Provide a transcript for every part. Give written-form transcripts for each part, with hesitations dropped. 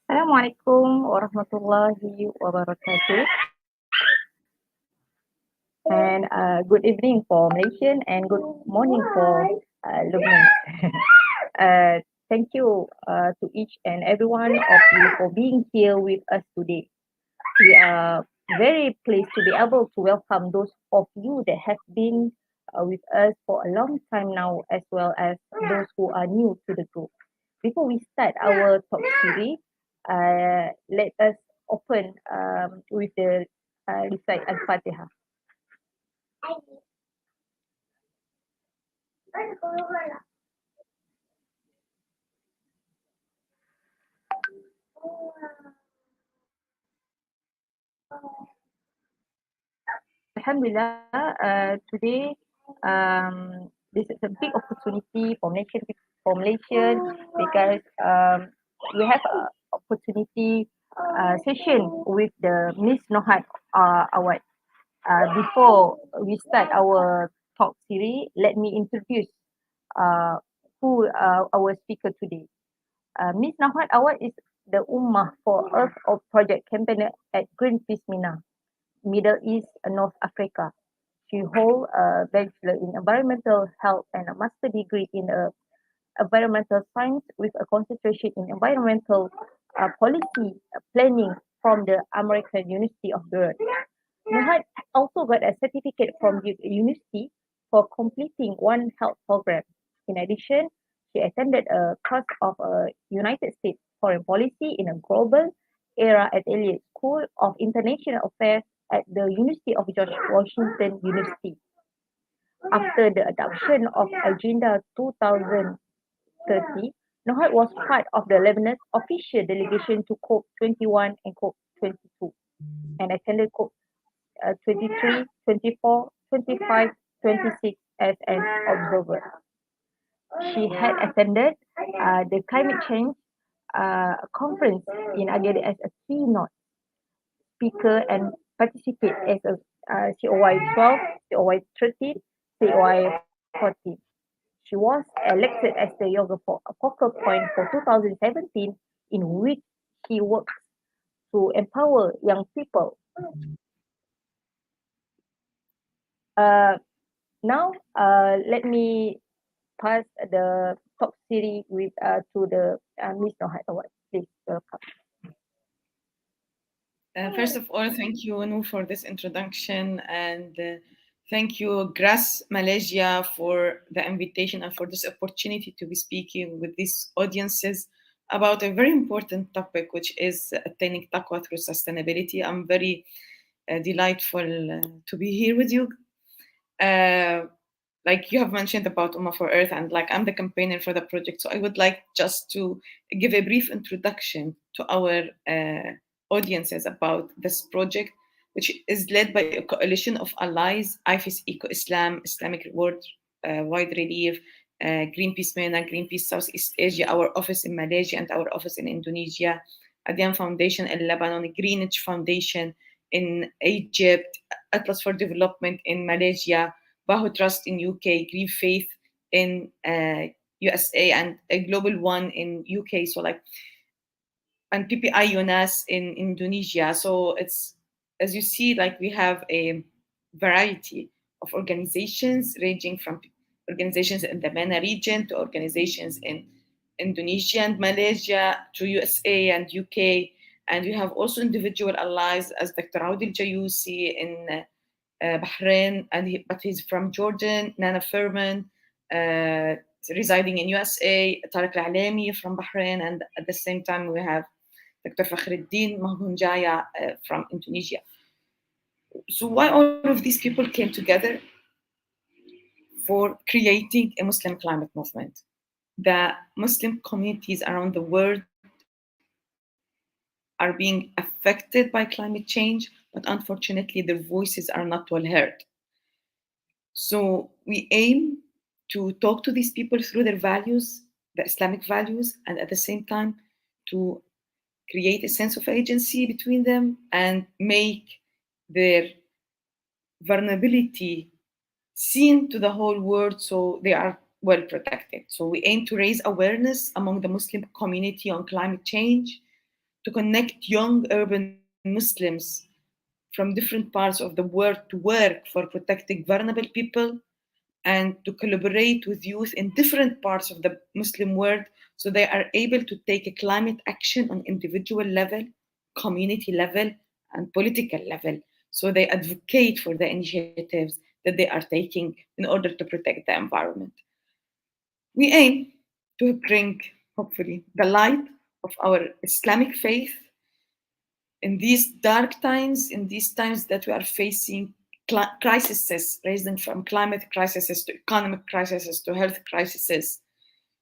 Assalamualaikum warahmatullahi wabarakatuh. And good evening for Malaysian and good morning for Lebanese. Thank you to each and every one of you for being here with us today. We are very pleased to be able to welcome those of you that have been with us for a long time now, as well as those who are new to the group. Before we start our talk series, let us open with the recite Al-Fatiha. Alhamdulillah, today this is a big opportunity for Malaysian because we have a opportunity session with the Miss Nouhad Awwad. Before we start our talk series, let me introduce uh, who our speaker today. Miss Nouhad Awwad is the Ummah for Earth of Project campaigner at Greenpeace MENA, Middle East and North Africa. She holds a Bachelor in Environmental Health and a Master degree in Environmental Science with a concentration in Environmental Policy Planning from the American University of Beirut. Nouhad also got a certificate from university for completing One Health program. In addition, she attended a course of United States foreign policy in a global era at Elliott School of International Affairs at the University of George Washington University. After the adoption of Agenda 2030, Nouhad was part of the Lebanese official delegation to COP21 and COP22 and attended COP 23, 24, 25, 26 as an observer. She had attended the climate change conference in Agadir as a keynote speaker and participate as a COY 12, COY 13, COY 14. She was elected as the yoga focal point for 2017, in which she works to empower young people. Uh, Now, let me pass the talk series with to the Miss Nouhad Awwad. Please welcome. First of all, thank you, Anu, for this introduction, and thank you, GRASSMalaysia, for the invitation and for this opportunity to be speaking with these audiences about a very important topic, which is attaining taqwa through sustainability. I'm very delightful to be here with you. Like you have mentioned about Ummah for Earth, and like I'm the campaigner for the project, so I would like just to give a brief introduction to our audiences about this project, which is led by a coalition of allies: IFIS Eco-Islam, Islamic World Wide Relief, Greenpeace MENA, Greenpeace Southeast Asia, our office in Malaysia and our office in Indonesia, ABIM Foundation in Lebanon, Greenwich Foundation in Egypt, Atlas for Development in Malaysia, Bahu Trust in UK, Green Faith in USA, and a global one in UK. So like, and PPI UNAS in Indonesia. So it's, as you see, like we have a variety of organizations ranging from organizations in the MENA region to organizations in Indonesia and Malaysia to USA and UK. And we have also individual allies as Dr. Audi Jayusi in Bahrain, but he's from Jordan, Nana Furman, residing in USA, Tariq Al-Alami from Bahrain, and at the same time we have Dr. Fakhruddin Mahbunjaya from Indonesia. So why all of these people came together? For creating a Muslim climate movement. The Muslim communities around the world are being affected by climate change, but unfortunately their voices are not well heard. So we aim to talk to these people through their values, the Islamic values, and at the same time to create a sense of agency between them and make their vulnerability seen to the whole world so they are well protected. So we aim to raise awareness among the Muslim community on climate change, to connect young urban Muslims from different parts of the world to work for protecting vulnerable people and to collaborate with youth in different parts of the Muslim world so they are able to take a climate action on individual level, community level, and political level. So they advocate for the initiatives that they are taking in order to protect the environment. We aim to bring, hopefully, the light of our Islamic faith in these dark times, in these times that we are facing crises, ranging from climate crises to economic crises to health crises,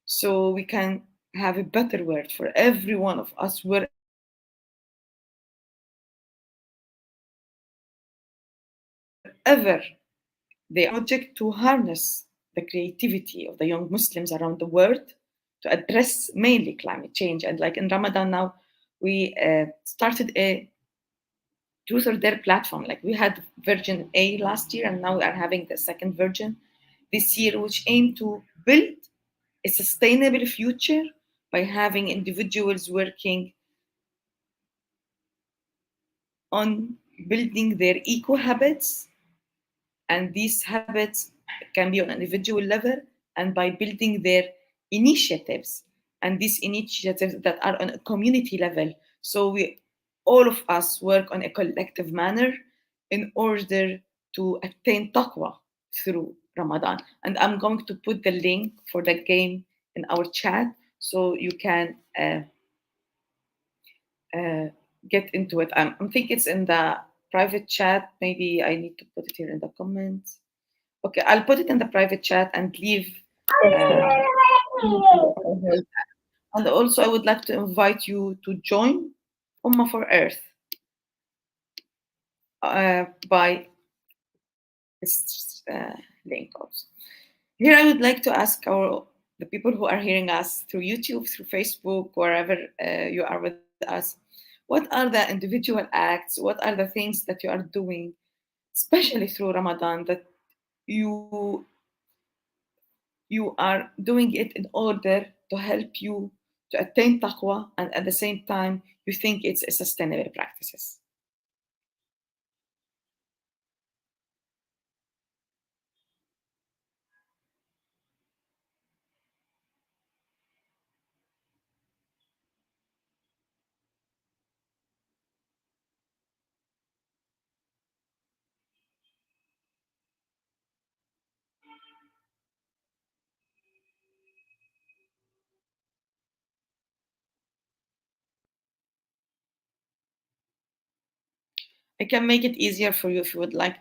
so we can have a better world for every one of us, wherever they are, wherever they are. Project to harness the creativity of the young Muslims around the world to address mainly climate change. And like in Ramadan now, we started a truth or dare platform. Like we had version A last year, and now we are having the second version this year, which aim to build a sustainable future by having individuals working on building their eco habits, and these habits can be on an individual level and by building their initiatives, and these initiatives that are on a community level, so we all of us work on a collective manner in order to attain taqwa through Ramadan. And I'm going to put the link for the game in our chat so you can uh, get into it. I think it's in the private chat. Maybe I need to put it here in the comments. Okay, I'll put it in the private chat and leave. Uh, and also, I would like to invite you to join Ummah for Earth by this link also. Here, I would like to ask the people who are hearing us through YouTube, through Facebook, wherever you are with us, what are the individual acts? What are the things that you are doing, especially through Ramadan, that you you are doing it in order to help you to attain taqwa, and at the same time you think it's a sustainable practices? I can make it easier for you if you would like.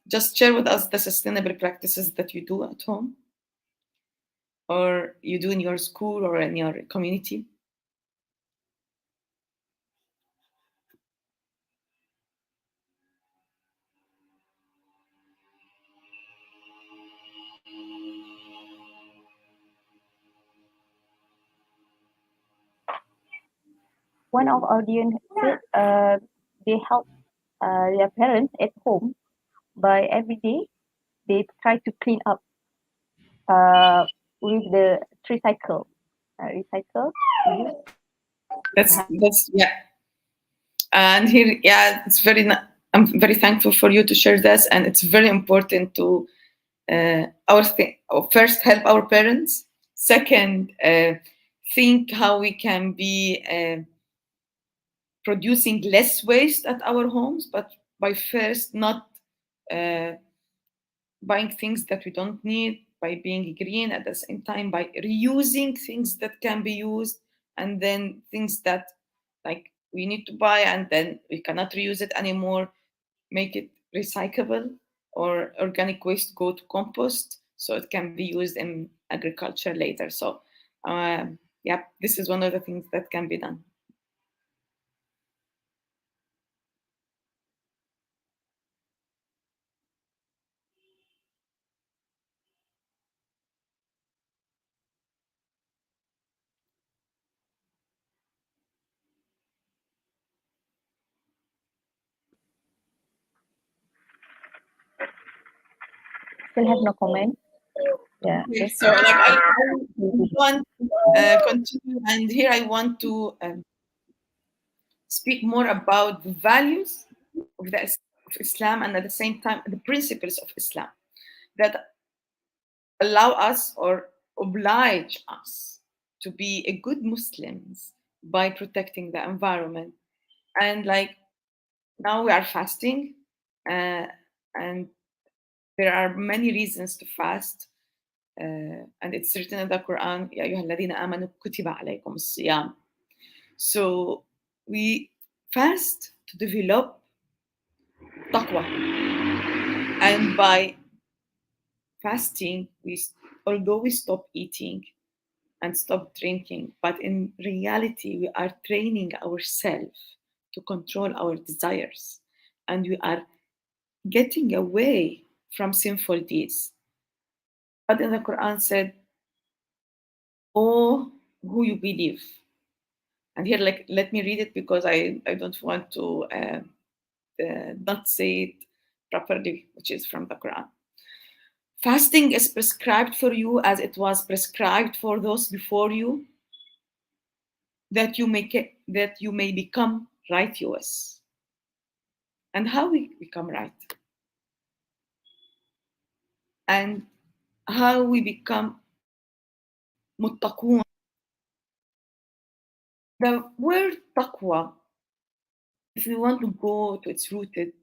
Just share with us the sustainable practices that you do at home or you do in your school or in your community. One of our audience said they help their parents at home by every day they try to clean up with the tricycle. Recycle. That's yeah. And here, yeah, it's I'm very thankful for you to share this, and it's very important to first help our parents. Second, think how we can be producing less waste at our homes, but by first not uh, buying things that we don't need, by being green at the same time, by reusing things that can be used, and then things that like we need to buy and then we cannot reuse it anymore, make it recyclable, or organic waste go to compost so it can be used in agriculture later. So yeah, this is one of the things that can be done. Still have no comment. Yeah. Okay, so like I want to continue, and here I want to speak more about the values of Islam, and at the same time the principles of Islam that allow us or oblige us to be a good Muslims by protecting the environment. And like now we are fasting, and there are many reasons to fast. And it's written in the Quran, يا أيها الذين آمنوا كتب عليكم الصيام. So we fast to develop taqwa. And by fasting, although we stop eating and stop drinking, but in reality, we are training ourselves to control our desires. And we are getting away from sinful deeds. But in the Quran said, "Oh, who you believe." And here, like, let me read it because I don't want to not say it properly, which is from the Quran. Fasting is prescribed for you as it was prescribed for those before you, that you may become righteous. And how we become right? And how we become muttaqun? The word taqwa, if we want to go to its roots, it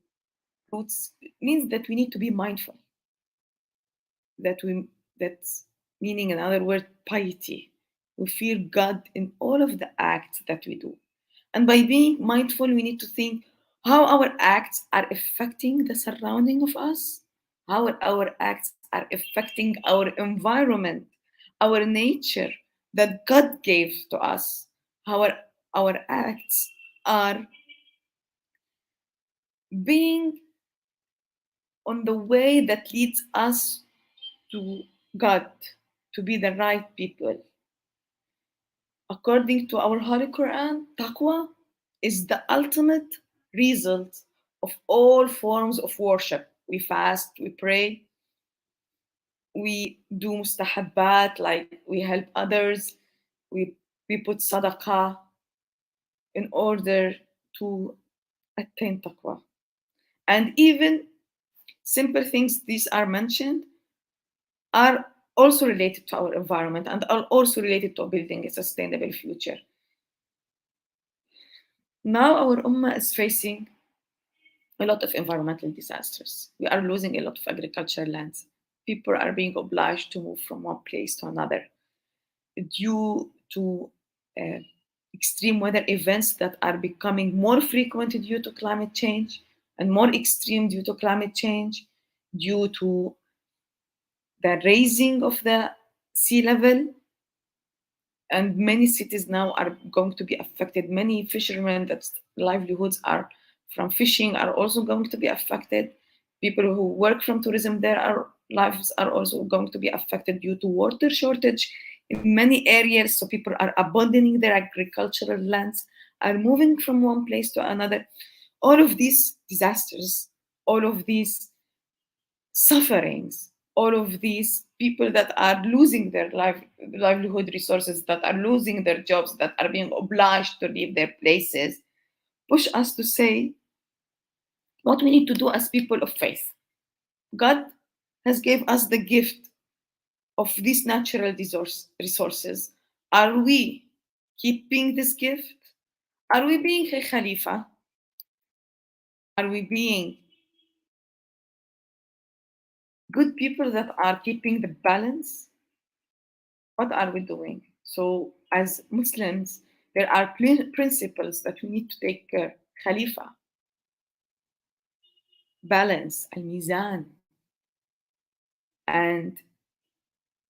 means that we need to be mindful. That's meaning, in other words, piety. We fear God in all of the acts that we do. And by being mindful, we need to think how our acts are affecting the surrounding of us, how our acts are affecting our environment, our nature that God gave to us, how our acts are being on the way that leads us to God, to be the right people. According to our Holy Quran, taqwa is the ultimate result of all forms of worship. We fast, we pray, we do mustahabbat, like we help others, we put sadaqah in order to attain taqwa. And even simple things, these are mentioned, are also related to our environment and are also related to building a sustainable future. Now our Ummah is facing a lot of environmental disasters. We are losing a lot of agricultural lands. People are being obliged to move from one place to another due to uh, extreme weather events that are becoming more frequent due to climate change and more extreme due to climate change, due to the raising of the sea level. And many cities now are going to be affected. Many fishermen that livelihoods are from fishing are also going to be affected. People who work from tourism, their lives are also going to be affected due to water shortage in many areas. So people are abandoning their agricultural lands, are moving from one place to another. All of these disasters, all of these sufferings, all of these people that are losing their livelihood resources, that are losing their jobs, that are being obliged to leave their places, push us to say what we need to do as people of faith. God has gave us the gift of these natural resources. Are we keeping this gift? Are we being a Khalifa? Are we being good people that are keeping the balance? What are we doing? So, as Muslims, there are principles that we need to take care. Khalifa, balance, al-mizan, and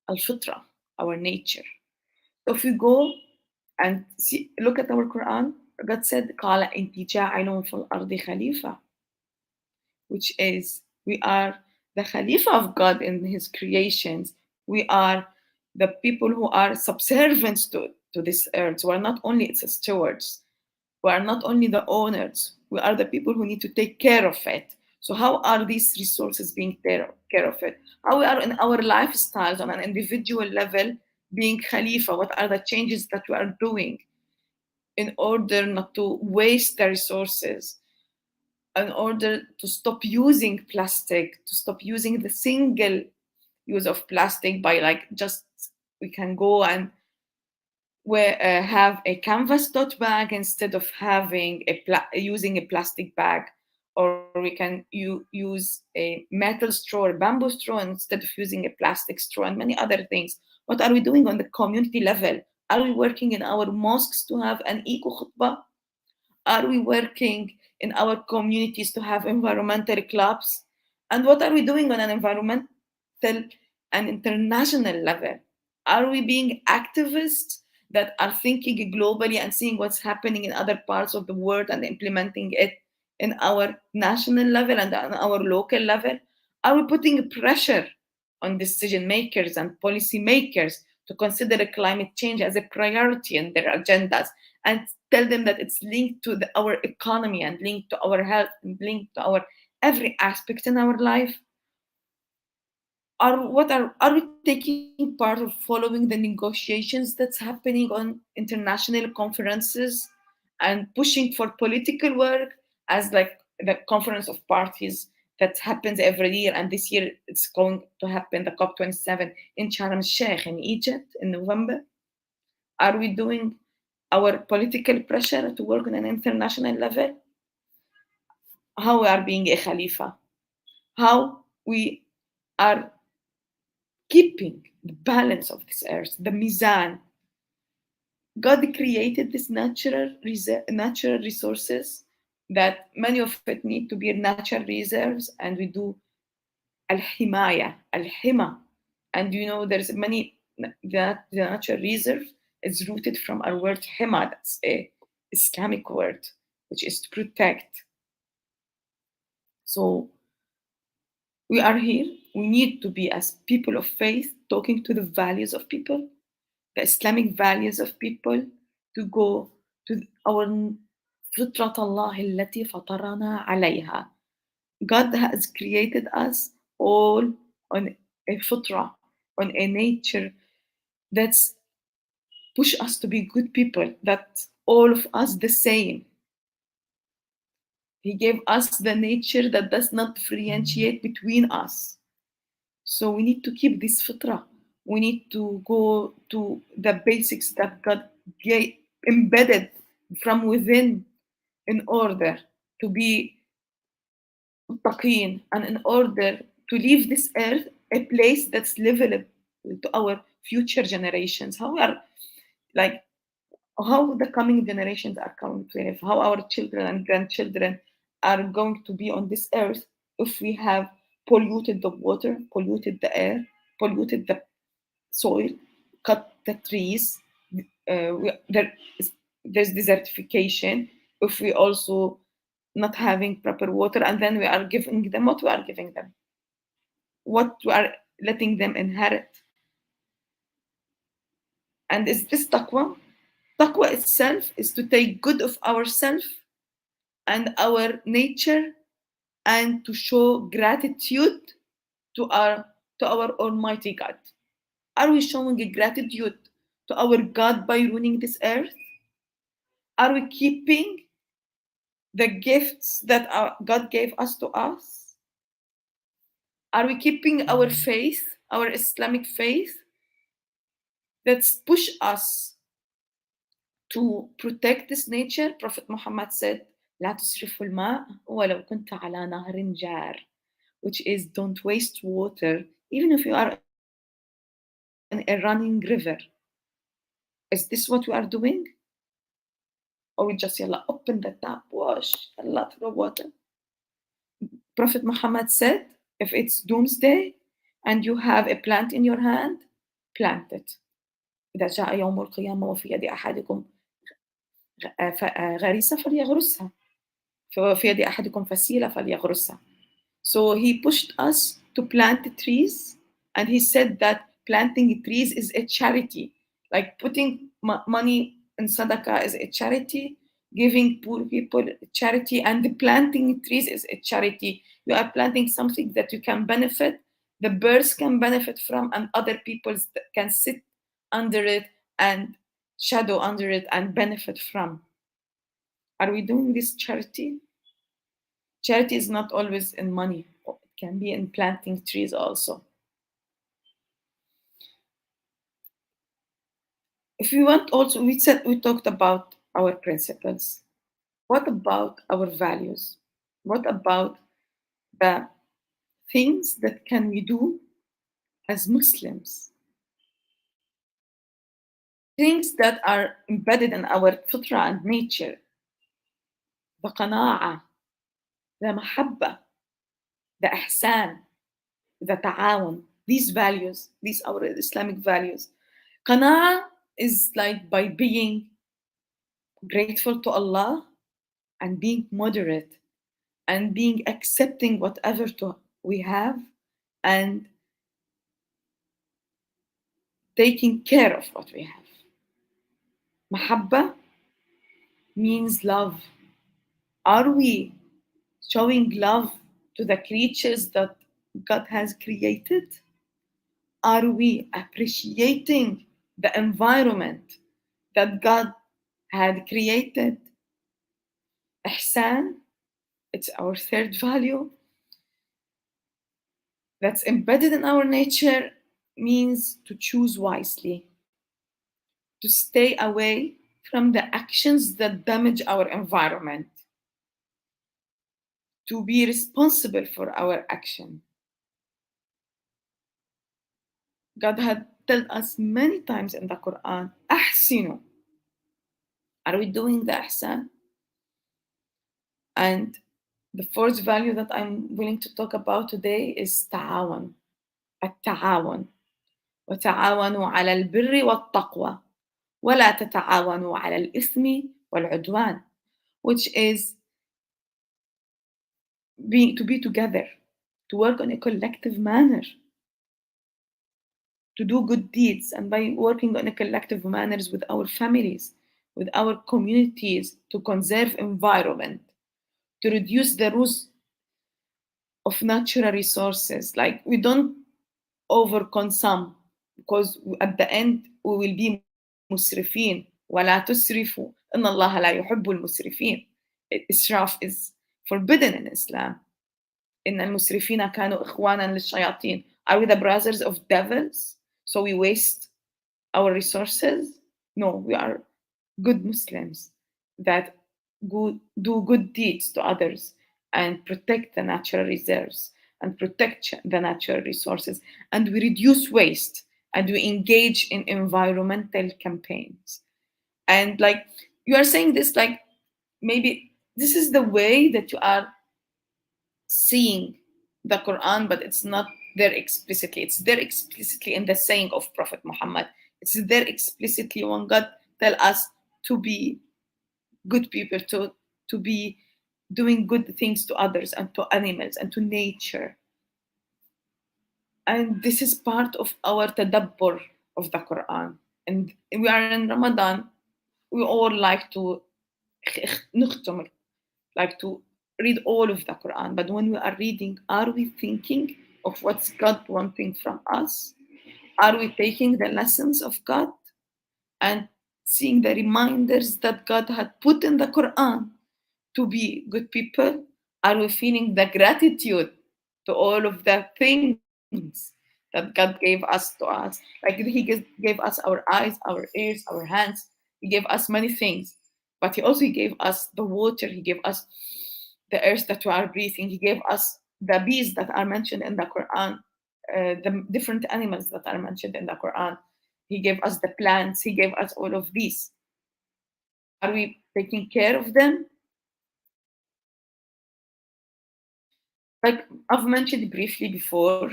al-fitra, our nature. So if we go and look at our Quran, God said, قَالَ إِنْتِ جَاعِلٌ فِي الْأَرْضِ خَلِيفَةً, which is we are the Khalifa of God in His creations. We are the people who are subservient to this earth. We are not only its stewards. We are not only the owners. We are the people who need to take care of it. So how are these resources being taken care of it? How we are in our lifestyles on an individual level being Khalifa? What are the changes that we are doing? in order not to waste the resources, in order to stop using plastic, to stop using the single use of plastic by like just we can go and have a canvas tote bag instead of having using a plastic bag, or we can use a metal straw or bamboo straw instead of using a plastic straw, and many other things. What are we doing on the community level? Are we working in our mosques to have an eco khutbah? Are we working in our communities to have environmental clubs? And what are we doing on an environmental and international level? Are we being activists that are thinking globally and seeing what's happening in other parts of the world and implementing it in our national level and on our local level? Are we putting pressure on decision makers and policy makers to consider climate change as a priority in their agendas and tell them that it's linked to our economy and linked to our health and linked to our every aspect in our life? Are we taking part of following the negotiations that's happening on international conferences and pushing for political work, as like the conference of parties that happens every year, and this year it's going to happen, the COP27 in Sharm el-Sheikh in Egypt in November? Are we doing our political pressure to work on an international level? How we are being a Khalifa? How we are keeping the balance of this earth, the mizan? God created these natural resources that many of it need to be natural reserves, and we do al-himaya, al-hima. And you know, there's many, that the natural reserve is rooted from our word hima, that's a Islamic word, which is to protect. So we are here. We need to be, as people of faith, talking to the values of people, the Islamic values of people, to go to our فطرة الله التي فطرنا عليها. God has created us all on a fitra, on a nature that's push us to be good people, that all of us the same. He gave us the nature that does not differentiate between us. So we need to keep this fitra. We need to go to the basics that God embedded from within in order to be muttaqeen and in order to leave this earth a place that's livable to our future generations. How we are like, how the coming generations are coming to live, how our children and grandchildren are going to be on this earth if we have polluted the water, polluted the air, polluted the soil, cut the trees. There's desertification. If we also not having proper water, and then we are giving them what we are giving them, what we are letting them inherit. And is this taqwa? Taqwa itself is to take good of ourselves and our nature and to show gratitude to our Almighty God. Are we showing a gratitude to our God by ruining this earth? Are we keeping the gifts that God gave us to us? Are we keeping our faith, our Islamic faith, that's push us to protect this nature? Prophet Muhammad said, لا تسرفوا الماء ولو كنت على نهر جار, which is don't waste water even if you are in a running river. Is this what we are doing? Or we just yalla open the tap, wash, Allah throw water? Prophet Muhammad said, if it's doomsday and you have a plant in your hand, plant it. إذا جاء يوم القيامة وفي يد أحدكم غريسة فليغرسها وفي يد أحدكم فسيلة فليغرسها. So he pushed us to plant trees, and he said that planting trees is a charity, like putting money in sadaqah is a charity, giving poor people charity, and planting trees is a charity. You are planting something that you can benefit, the birds can benefit from, and other people can sit under it and shadow under it and benefit from. Are we doing this charity? Charity is not always in money. It can be in planting trees also. If we want also, we talked about our principles. What about our values? What about the things that can we do as Muslims? Things that are embedded in our fitra and nature. The qana'a, the mahabba, the ihsan, the ta'awun. These values, these are Islamic values. Qana'a is like by being grateful to Allah and being moderate and being accepting whatever we have and taking care of what we have. Mahabba means love. Are we showing love to the creatures that God has created? Are we appreciating the environment that God had created? Ihsan, it's our third value that's embedded in our nature, means to choose wisely, to stay away from the actions that damage our environment, to be responsible for our action. God had told us many times in the Quran, Ahsinu. Are we doing the ihsan? And the fourth value that I'm willing to talk about today is ta'awan. التعاون. وتعاونوا على البر والتقوى ولا تتعاونوا على الإثم والعدوان, which is to be together, to work in a collective manner, to do good deeds, and by working on a collective manners with our families, with our communities, to conserve environment, to reduce the use of natural resources. Like we don't overconsume, because at the end we will be مسرفين ولا تسرفوا إن الله لا يحب المسرفين. Israf is forbidden in Islam. إن المسرفين كانوا إخوانا للشياطين. Are we the brothers of devils? So we waste our resources? No, we are good Muslims that do good deeds to others and protect the natural reserves and protect the natural resources. And we reduce waste and we engage in environmental campaigns. And like you are saying this, like maybe this is the way that you are seeing the Quran, but it's not there explicitly. It's there explicitly in the saying of Prophet Muhammad. It's there explicitly when God tell us to be good people, to be doing good things to others and to animals and to nature. And this is part of our tadabbur of the Quran. And we are in Ramadan. We all like to like to read all of the Quran. But when we are reading, are we thinking of what's God wanting from us? Are we taking the lessons of God and seeing the reminders that God had put in the Quran to be good people? Are we feeling the gratitude to all of the things that God gave us to us? Like He gave us our eyes, our ears, our hands. He gave us many things. But He also gave us the water. He gave us the earth that we are breathing. He gave us the bees that are mentioned in the Quran, the different animals that are mentioned in the Quran. He gave us the plants. He gave us all of these. Are we taking care of them? Like I've mentioned briefly before,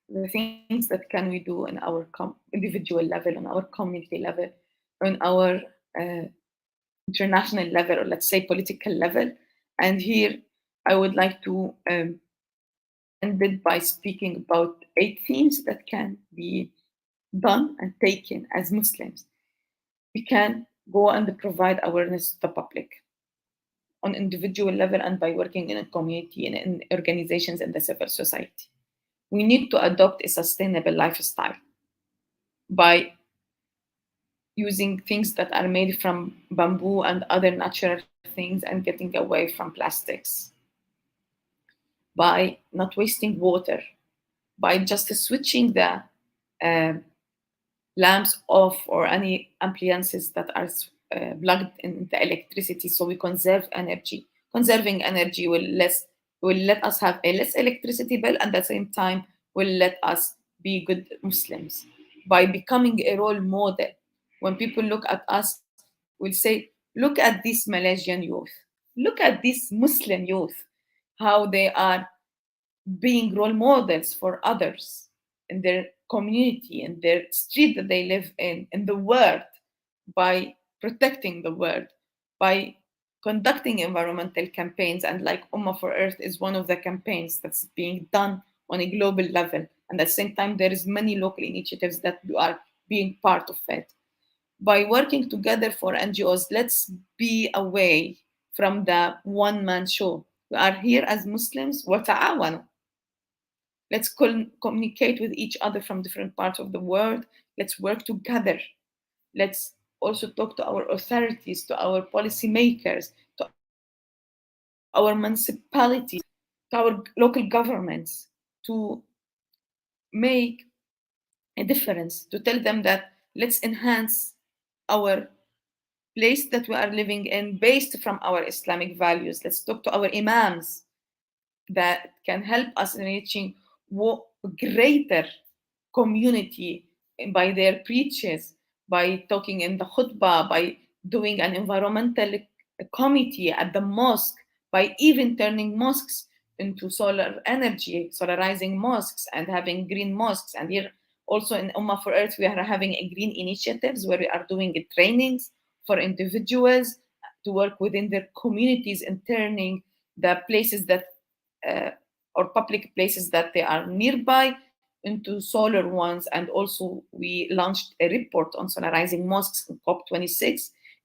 the things that can we do on our individual level, on our community level, on our international level, or let's say political level. And here I would like to end it by speaking about 8 themes that can be done and taken as Muslims. We can go and provide awareness to the public on individual level and by working in a community and in organizations in the civil society. We need to adopt a sustainable lifestyle by using things that are made from bamboo and other natural things and getting away from plastics, by not wasting water, by just switching the uh, lamps off or any appliances that are plugged into electricity, so we conserve energy. Conserving energy will let us have a less electricity bill, and at the same time will let us be good Muslims by becoming a role model. When people look at us, will say, look at this Malaysian youth, look at this Muslim youth, how they are being role models for others in their community, in their street that they live in the world, by protecting the world, by conducting environmental campaigns. And like Ummah for Earth is one of the campaigns that's being done on a global level. And at the same time, there is many local initiatives that are being part of it. By working together for NGOs, let's be away from the one-man show. We are here as Muslims. وَتَعَاوَنُوا. Let's communicate with each other from different parts of the world. Let's work together. Let's also talk to our authorities, to our policymakers, to our municipalities, to our local governments, to make a difference, to tell them that let's enhance our place that we are living in based from our Islamic values. Let's talk to our imams that can help us in reaching greater community by their preaches, by talking in the khutbah, by doing an environmental committee at the mosque, by even turning mosques into solar energy, solarizing mosques and having green mosques. And here also in Ummah for Earth, we are having a green initiatives where we are doing trainings for individuals to work within their communities and turning the places that or public places that they are nearby into solar ones. And also we launched a report on solarizing mosques in COP26. It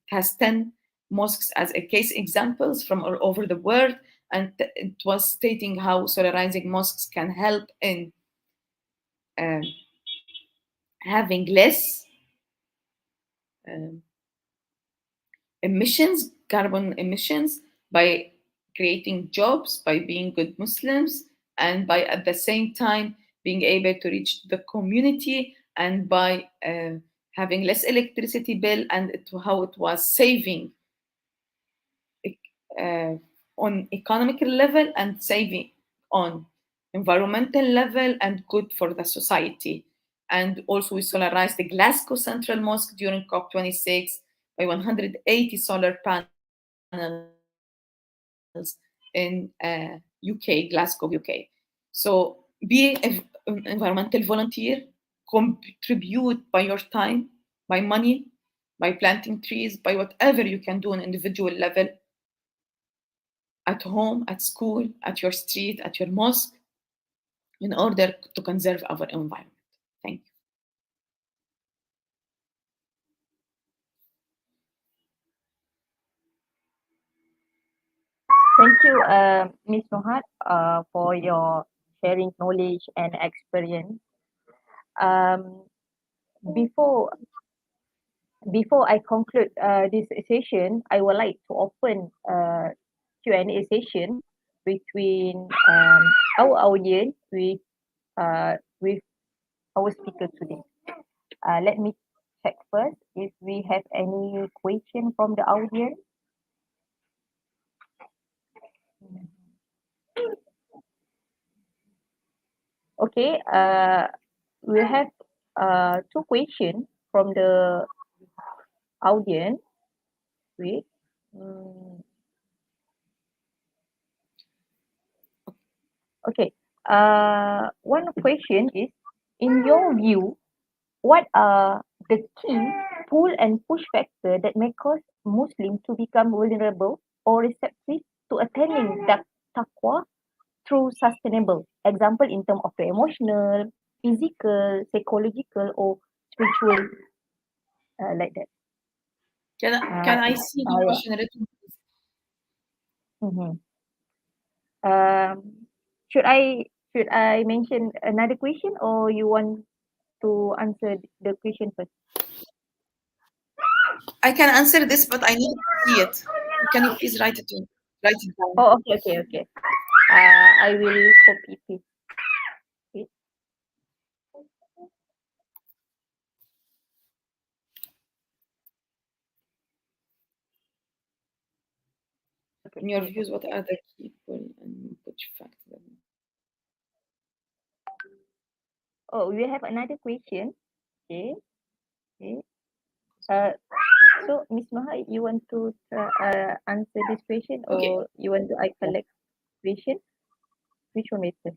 has 10 mosques as a case examples from all over the world, and it was stating how solarizing mosques can help in uh, having less um emissions, carbon emissions, by creating jobs, by being good Muslims, and by at the same time being able to reach the community, and by having less electricity bill, and how it was saving uh, on economical level and saving on environmental level and good for the society. And also we solarized the Glasgow Central Mosque during COP26 by 180 solar panels in UK, Glasgow, UK. So be an environmental volunteer, contribute by your time, by money, by planting trees, by whatever you can do on individual level, at home, at school, at your street, at your mosque, in order to conserve our environment. Thank you. Thank you, Ms. Nouhad, for your sharing knowledge and experience. Um, before before I conclude this session, I would like to open Q&A session between our audience with our speaker today. Let me check first if we have any question from the audience. Okay, we have two questions from the audience. Wait. Okay. One question is, in your view, what are the key pull and push factor that may cause Muslims to become vulnerable or receptive to attaining taqwa through sustainable? Example in terms of the emotional, physical, psychological, or spiritual, like that. Can I see the question written? Mm-hmm. Um, should I mention another question, or you want to answer the question first? I can answer this, but I need to see it. Can you please write it down? Oh, okay, okay, okay. I will copy paste it. Okay, In your here you go. views, what are the people and which factors? Oh, we have another question. Okay, okay. Uh, so Miss Maha, you want to answer this question, Okay, or you want to I collect question? Which one better?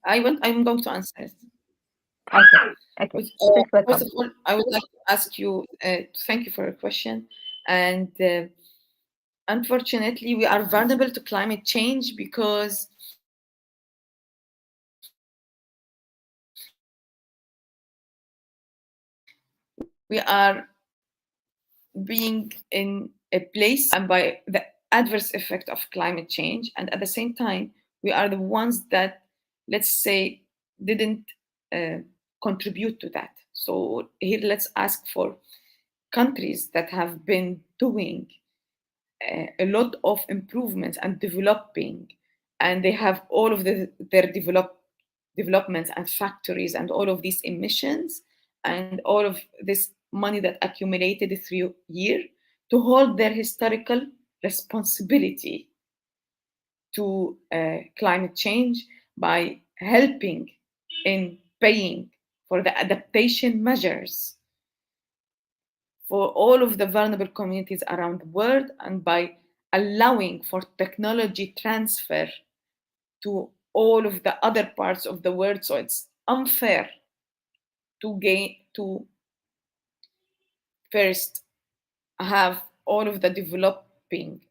I'm going to answer it. Okay, okay. With, Please first welcome. of all, I would like to ask you to thank you for your question. And unfortunately, we are vulnerable to climate change because we are being in a place and by the adverse effect of climate change. And at the same time, we are the ones that, let's say, didn't uh, contribute to that. So here, let's ask for countries that have been doing a lot of improvements and developing, and they have all of their developments and factories and all of these emissions and all of this money that accumulated through year to hold their historical responsibility to climate change by helping in paying for the adaptation measures for all of the vulnerable communities around the world and by allowing for technology transfer to all of the other parts of the world. So it's unfair to first have all of the developing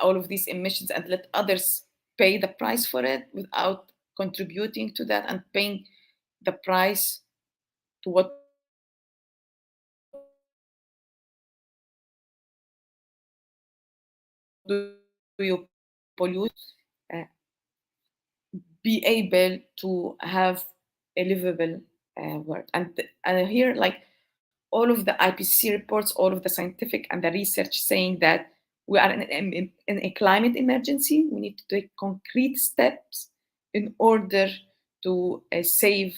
all of these emissions and let others pay the price for it without contributing to that and paying the price to what do you pollute. Be able to have a livable world. And here, like all of the IPCC reports, all of the scientific and the research saying that we are in a climate emergency. We need to take concrete steps in order to save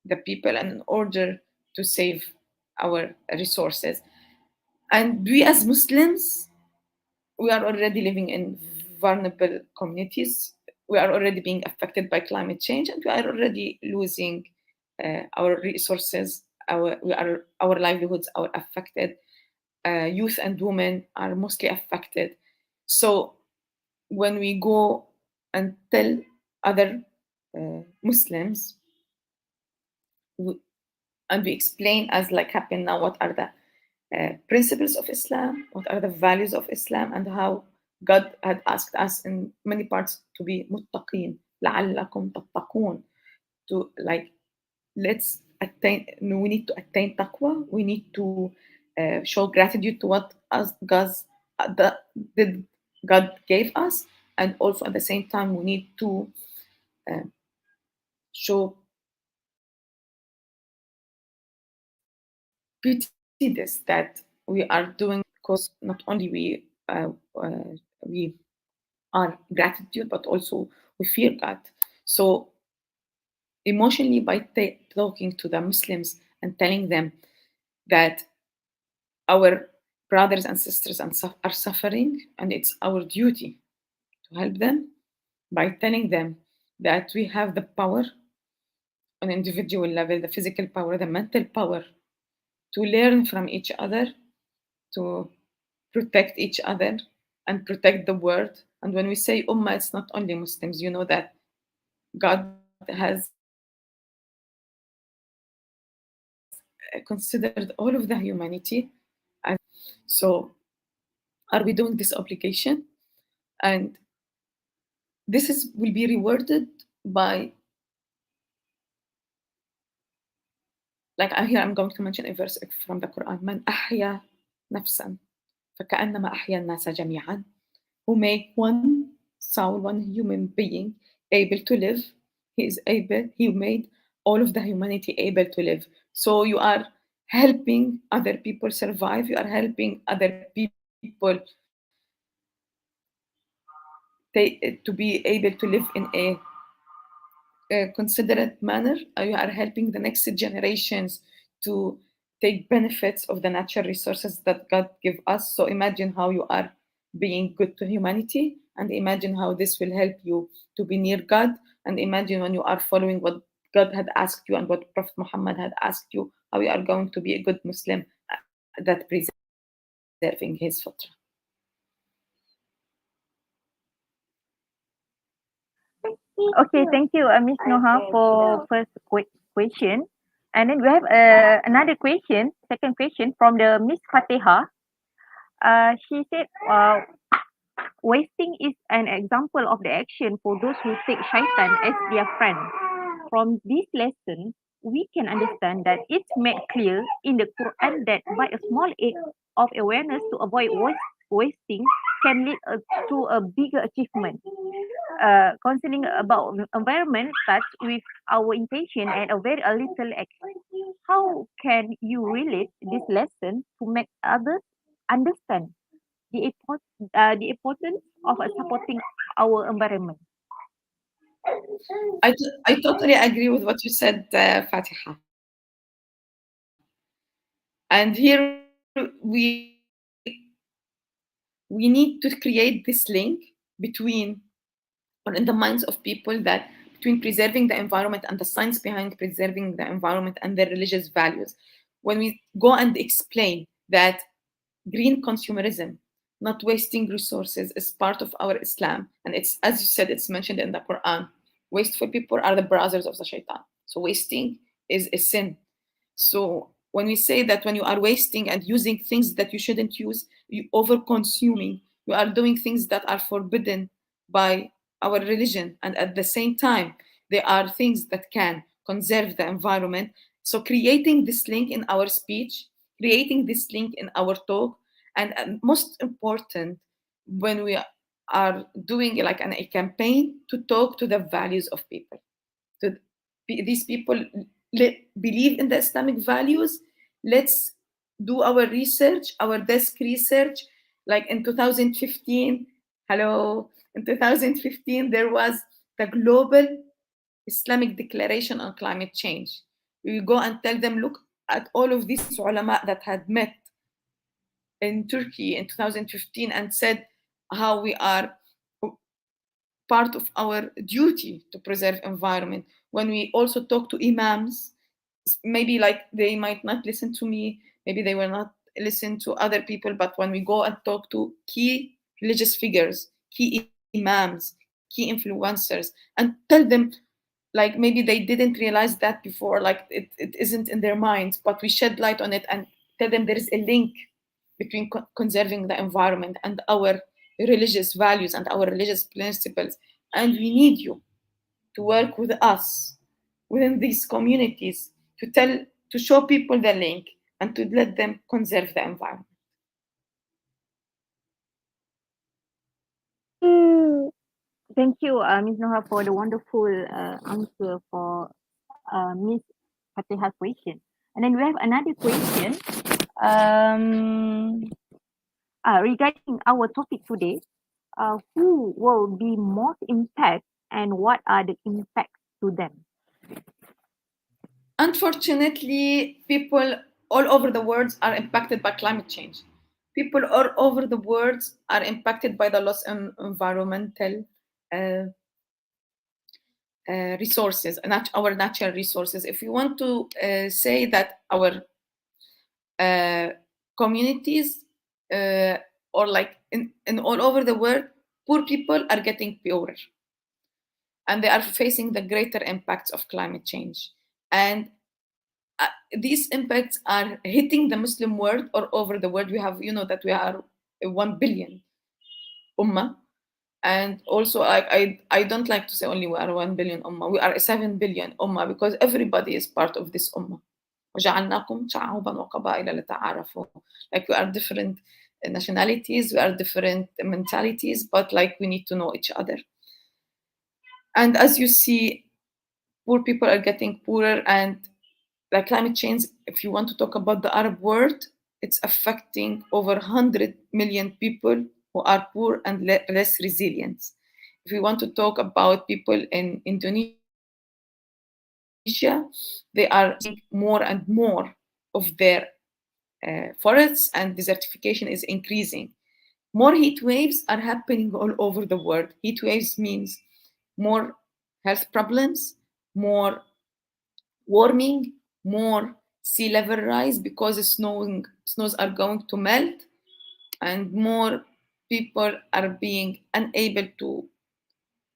the people and in order to save our resources. And we as Muslims, we are already living in vulnerable communities. We are already being affected by climate change, and we are already losing our resources. Our livelihoods are affected. Youth and women are mostly affected. So when we go and tell other Muslims, we, and we explain as like happen now, what are the principles of Islam, what are the values of Islam, and how God had asked us in many parts to be muttaqeen, لعلكم تتقون, to like let's attain. We need to attain taqwa. We need to show gratitude to what us did God gave us, and also at the same time we need to uh, show pity this that we are doing because not only we are gratitude but also we fear God. So emotionally by talking to the Muslims and telling them that our brothers and sisters are suffering and it's our duty to help them by telling them that we have the power on individual level, the physical power, the mental power to learn from each other, to protect each other and protect the world. And when we say Ummah, it's not only Muslims. You know that God has considered all of the humanity. And so, are we doing this obligation? And this is will be rewarded by, like here I'm going to mention a verse from the Quran. Man ahya nafsan فكأنما أحيا الناس جميعا, who make one soul, one human being able to live. He made all of the humanity able to live. So you are helping other people survive. You are helping other people to be able to live in a considerate manner. You are helping the next generations to take benefits of the natural resources that God give us. So imagine how you are being good to humanity, and imagine how this will help you to be near God, and imagine when you are following what God had asked you and what Prophet Muhammad had asked you, how you are going to be a good Muslim that preserving his fitrah. Okay, thank you, Miss Noha, for first question. And then we have another question, second question from the Miss Fatiha. She said, wasting is an example of the action for those who take shaitan as their friend. From this lesson, we can understand that it's made clear in the Quran that by a small act of awareness to avoid wasting can lead to a bigger achievement. Concerning about environment starts with our intention and a little action. How can you relate this lesson to make others understand the importance of supporting our environment? I totally agree with what you said, Fatiha. And here we need to create this link between, or in the minds of people, that between preserving the environment and the science behind preserving the environment and their religious values. When we go and explain that green consumerism, not wasting resources, is part of our Islam, and it's, as you said, it's mentioned in the Quran. Wasteful people are the brothers of the shaitan. So wasting is a sin. So when we say that when you are wasting and using things that you shouldn't use, you over consuming, you are doing things that are forbidden by our religion, and at the same time there are things that can conserve the environment. So creating this link in our speech, creating this link in our talk, and most important, when we are doing like a campaign, to talk to the values of people, to these people believe in the Islamic values. Let's do our research, our desk research. Like in 2015, hello, in 2015, there was the Global Islamic Declaration on Climate Change. We go and tell them, look at all of these ulama that had met in Turkey in 2015 and said how we are part of our duty to preserve environment. When we also talk to imams, maybe like they might not listen to me, maybe they will not listen to other people, but when we go and talk to key religious figures, key imams, key influencers, and tell them, like maybe they didn't realize that before, like it isn't in their minds, but we shed light on it and tell them there is a link between conserving the environment and our religious values and our religious principles. And we need you to work with us within these communities to show people the link and to let them conserve the environment. Thank you, Ms. Noha, for the wonderful answer for Ms. Fatiha's question. And then we have another question regarding our topic today. Who will be most impacted and what are the impacts to them? Unfortunately, people all over the world are impacted by climate change. People all over the world are impacted by the loss in environmental uh, resources, our natural resources. If you want to say that our uh, communities, or like in all over the world, poor people are getting poorer, and they are facing the greater impacts of climate change. And these impacts are hitting the Muslim world all over the world. We have, that we are a 1 billion Ummah. And also, I don't like to say only we are 1 billion Ummah. We are a 7 billion Ummah because everybody is part of this Ummah. وَجَعَلْنَاكُمْ شَعُوبًا وَقَبَائِلَ لِتَعَارَفُوا. Like we are different nationalities, we are different mentalities, but like we need to know each other. And as you see, poor people are getting poorer, and like climate change, if you want to talk about the Arab world, it's affecting over 100 million people who are poor and less resilient. If we want to talk about people in Indonesia, they are more and more of their forests, and desertification is increasing. More heat waves are happening all over the world. Heat waves means more health problems, more warming, more sea level rise because snows are going to melt, and more people are being unable to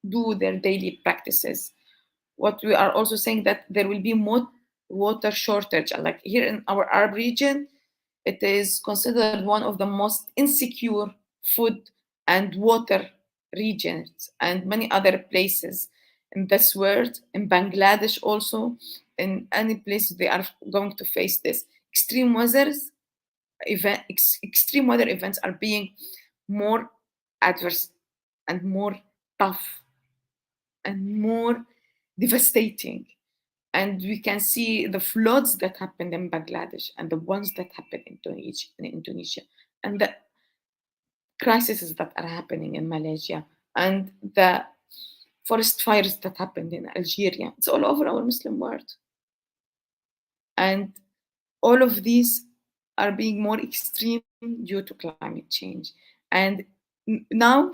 do their daily practices. What we are also saying that there will be more water shortage. Like here in our Arab region, it is considered one of the most insecure food and water regions, and many other places in this world, in Bangladesh also, in any place they are going to face this. Extreme weather events are being more adverse and more tough and more devastating. And we can see the floods that happened in Bangladesh and the ones that happened in Indonesia, and the crises that are happening in Malaysia, and the forest fires that happened in Algeria. It's all over our Muslim world. And all of these are being more extreme due to climate change. And now,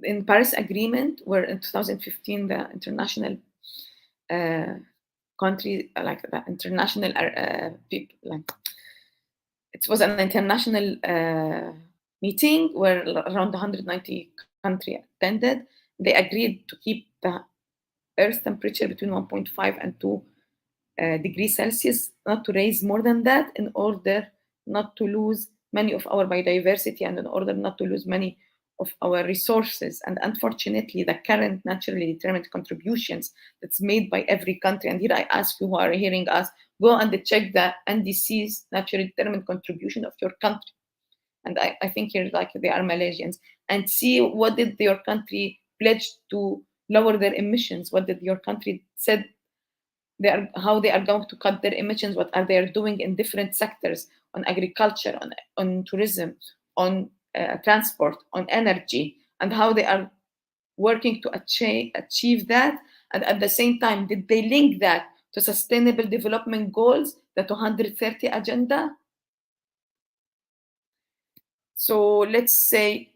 in Paris Agreement, where in 2015 the international uh, country, like the international people, like it was an international meeting where around 190 countries attended. They agreed to keep the Earth temperature between 1.5 and 2 degrees Celsius, not to raise more than that, in order not to lose many of our biodiversity and in order not to lose many of our resources. And unfortunately, the current naturally determined contributions that's made by every country, and here I ask you who are hearing us, go and check the NDC's naturally determined contribution of your country. And I think here, like, they are Malaysians, and see what did your country pledge to lower their emissions, what did your country said how they are going to cut their emissions, what are they doing in different sectors, on agriculture, on tourism, on transport, on energy, and how they are working to achieve that. And at the same time, did they link that to sustainable development goals, the 230 agenda? So let's say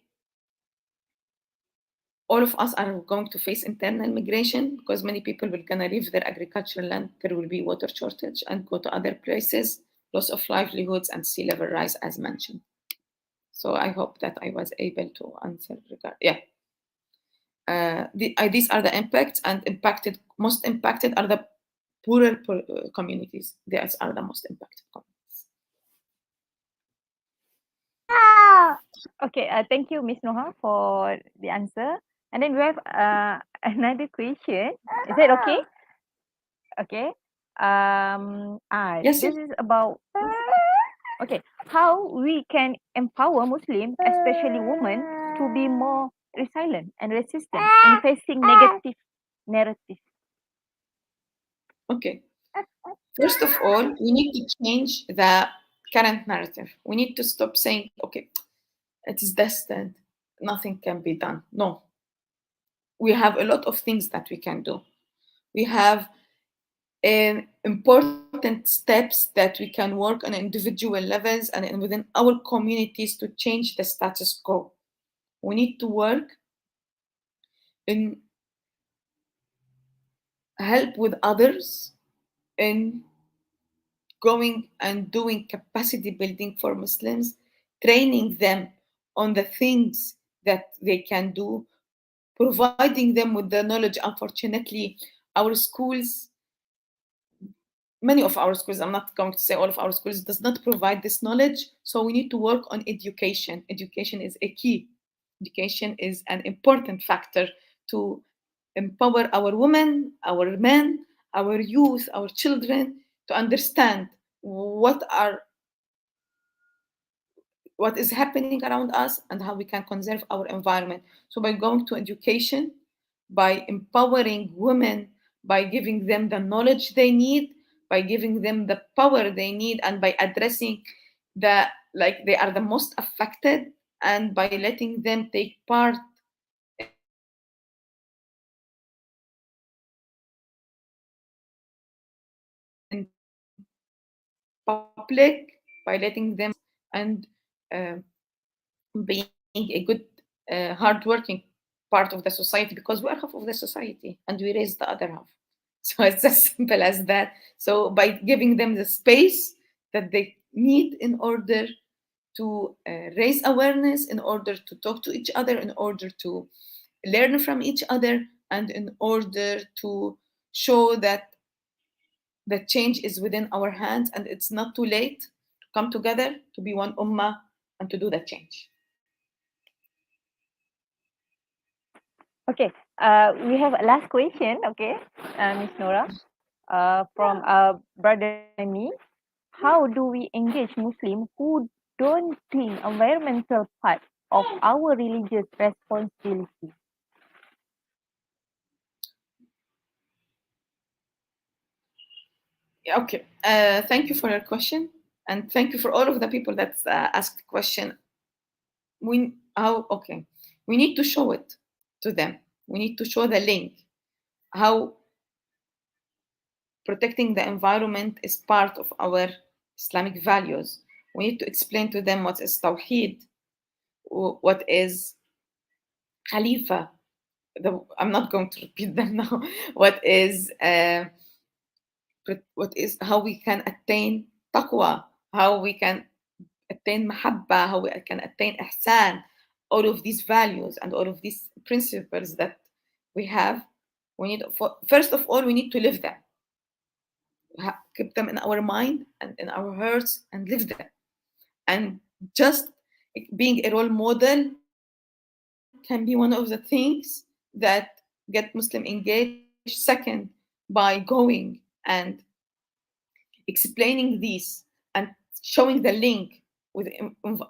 all of us are going to face internal migration because many people will gonna leave their agricultural land. There will be water shortage and go to other places, loss of livelihoods, and sea level rise, as mentioned. So I hope that I was able to answer. These are the impacts, and most impacted are the poorer communities. These are the most impacted communities. Okay, thank you, Miss Noha, for the answer. And then we have another question. Is that okay? Okay. Yes, This yes. is about how we can empower Muslims, especially women, to be more resilient and resistant in facing negative narratives. Okay. First of all, we need to change the current narrative. We need to stop saying, okay, it is destined, nothing can be done. No, we have a lot of things that we can do. We have important steps that we can work on individual levels and within our communities to change the status quo. We need to work in help with others in going and doing capacity building for Muslims, training them on the things that they can do, providing them with the knowledge. Unfortunately, our schools, many of our schools, I'm not going to say all of our schools, does not provide this knowledge. So we need to work on education. Education is a key. Education is an important factor to empower our women, our men, our youth, our children to understand what is happening around us and how we can conserve our environment. So by going to education, by empowering women by giving them the knowledge they need, by giving them the power they need, and by addressing the, like, they are the most affected, and by letting them take part in public, by letting them and being a good, hardworking part of the society, because we are half of the society and we raise the other half. So it's as simple as that. So by giving them the space that they need in order to raise awareness, in order to talk to each other, in order to learn from each other, and in order to show that the change is within our hands and it's not too late to come together to be one ummah and to do that change. Okay, we have a last question, okay, Ms. Nora, from brother me. How do we engage Muslims who don't think environmental part of our religious responsibility? Okay, thank you for your question, and thank you for all of the people that asked the question. We need to show it to them. We need to show the link, how protecting the environment is part of our Islamic values. We need to explain to them what is Tawheed, what is Khalifa. I'm not going to repeat them now. What is how we can attain taqwa, how we can attain mahabba, how we can attain ihsan, all of these values and all of these principles that we have. First of all, we need to live them, keep them in our mind and in our hearts and live them. And just being a role model can be one of the things that get Muslim engaged. Second, by going and explaining this and showing the link with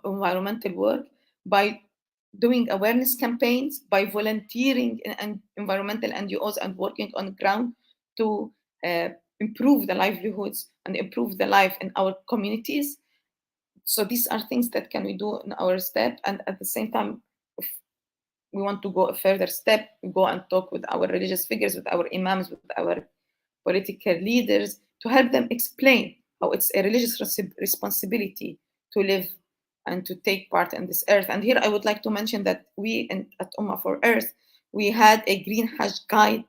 environmental work, by doing awareness campaigns, by volunteering in environmental NGOs and working on the ground to improve the livelihoods and improve the life in our communities. So these are things that can we do in our step. And at the same time, if we want to go a further step, we go and talk with our religious figures, with our imams, with our political leaders, to help them explain how it's a religious responsibility to live and to take part in this earth. And here I would like to mention that we at Ummah for Earth, we had a Green Hajj guide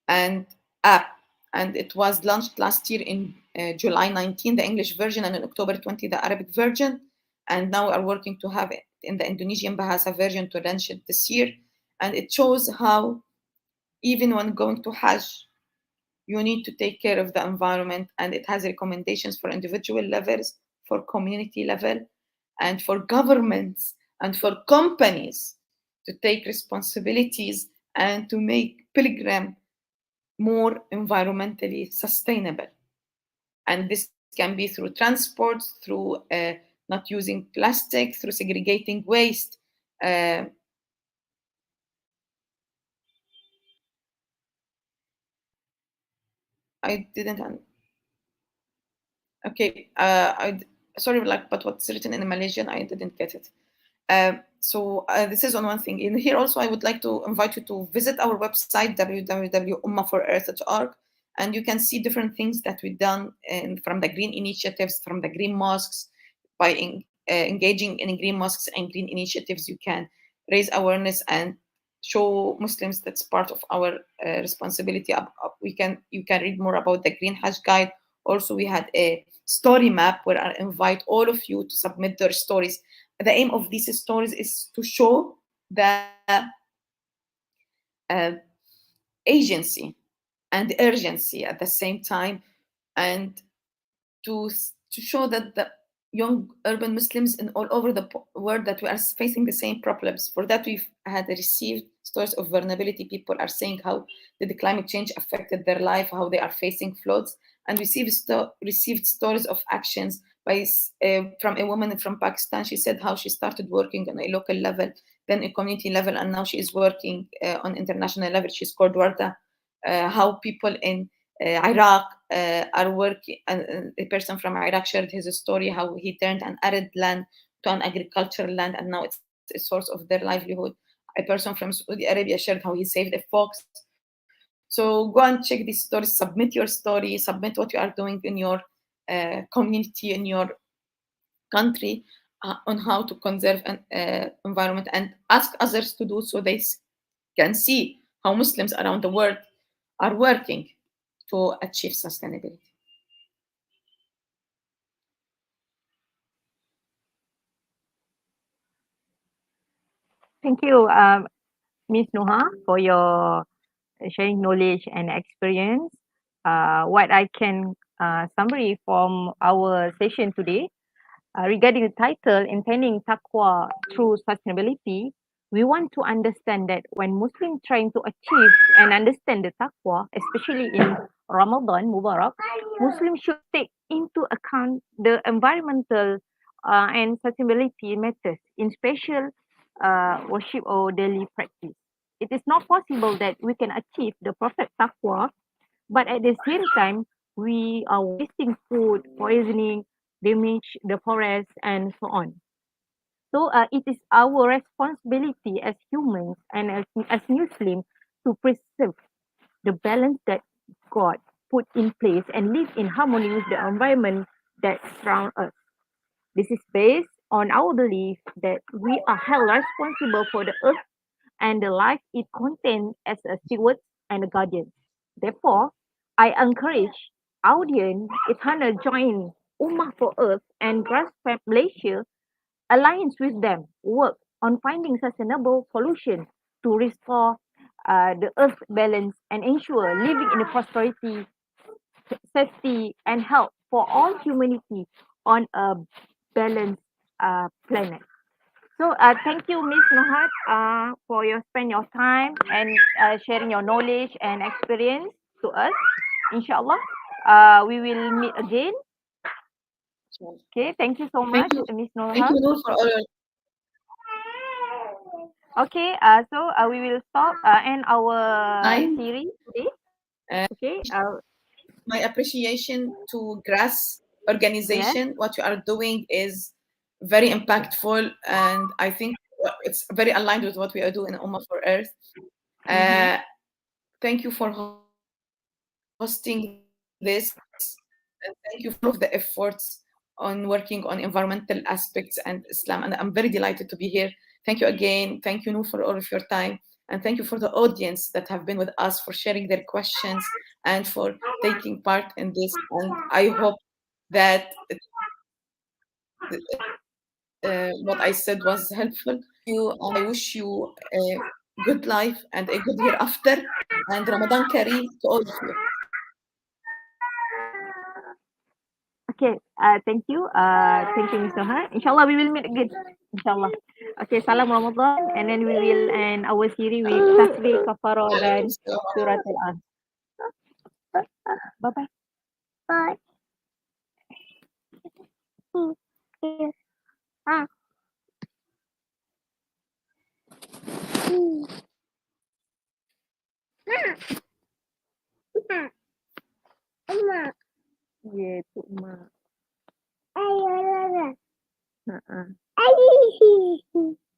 and app, and it was launched last year in July 19, the English version, and in October 20, the Arabic version. And now we are working to have it in the Indonesian Bahasa version to launch it this year. And it shows how even when going to Hajj, you need to take care of the environment, and it has recommendations for individual levels, for community level, and for governments and for companies to take responsibilities and to make pilgrim more environmentally sustainable. And this can be through transport, through not using plastic, through segregating waste. I didn't. Okay, sorry, like, but what's written in Malaysian, I didn't get it. So this is on one thing. In here also, I would like to invite you to visit our website, www.ummahforearth.org, and you can see different things that we've done from the green initiatives, from the green mosques. By engaging in green mosques and green initiatives, you can raise awareness and show Muslims that's part of our responsibility. You can read more about the Green Hajj Guide. Also, we had a story map where I invite all of you to submit their stories. The aim of these stories is to show the agency and urgency at the same time, and to show that the young urban Muslims in all over the world that we are facing the same problems. For that, we've had received stories of vulnerability. People are saying how did the climate change affected their life, how they are facing floods, and received stories of actions by from a woman from Pakistan. She said how she started working on a local level, then a community level, and now she is working on international level. She's called Warda. how people in Iraq are working. A person from Iraq shared his story, how he turned an arid land to an agricultural land, and now it's a source of their livelihood. A person from Saudi Arabia shared how he saved a fox. So go and check these stories, submit your story, submit what you are doing in your community, in your country, on how to conserve an environment, and ask others to do so they can see how Muslims around the world are working to achieve sustainability. Thank you, Ms. Nouhad, for your sharing knowledge and experience. What I can summary from our session today regarding the title, Attaining Taqwa through Sustainability, we want to understand that when Muslims trying to achieve and understand the taqwa, especially in Ramadan Mubarak, Muslims should take into account the environmental and sustainability matters in special worship or daily practice. It is not possible that we can achieve the perfect taqwa, but at the same time, we are wasting food, poisoning, damage the forest, and so on. So it is our responsibility as humans and as Muslims to preserve the balance that God put in place and live in harmony with the environment that surrounds us. This is based on our belief that we are held responsible for the earth and the life it contains as a steward and a guardian. Therefore, I encourage audience if Hana join Ummah for Earth and GRASSMalaysia alliance with them work on finding sustainable solution to restore the earth balance and ensure living in the prosperity, safety, and health for all humanity on a balanced planet. So thank you, Miss Nouhad, for your spend your time and sharing your knowledge and experience to us. Inshallah, we will meet again. Okay, thank you so much, Miss Thank Nouhad. you, Noor, for all your Okay, so we will stop end our time. series today. Okay, My appreciation to GRASS yes. organization. What you are doing is very impactful, and I think it's very aligned with what we are doing in Ummah for Earth. Mm-hmm. Thank you for hosting this, and thank you for all of the efforts on working on environmental aspects and Islam. And I'm very delighted to be here. Thank you again. Thank you, Noor, for all of your time. And thank you for the audience that have been with us, for sharing their questions and for taking part in this. And I hope that what I said was helpful. I wish you a good life and a good hereafter. And Ramadan Kareem to all of you. Okay, thank you. Thank you, Mr. Ha. Inshallah, we will meet again. Inshallah. Okay, salam Ramadan. And then we will end our series with Tasbih, Kafara, dan Surat Al-An. Bye-bye. Bye. Ah. Ya, tu mak. Ha.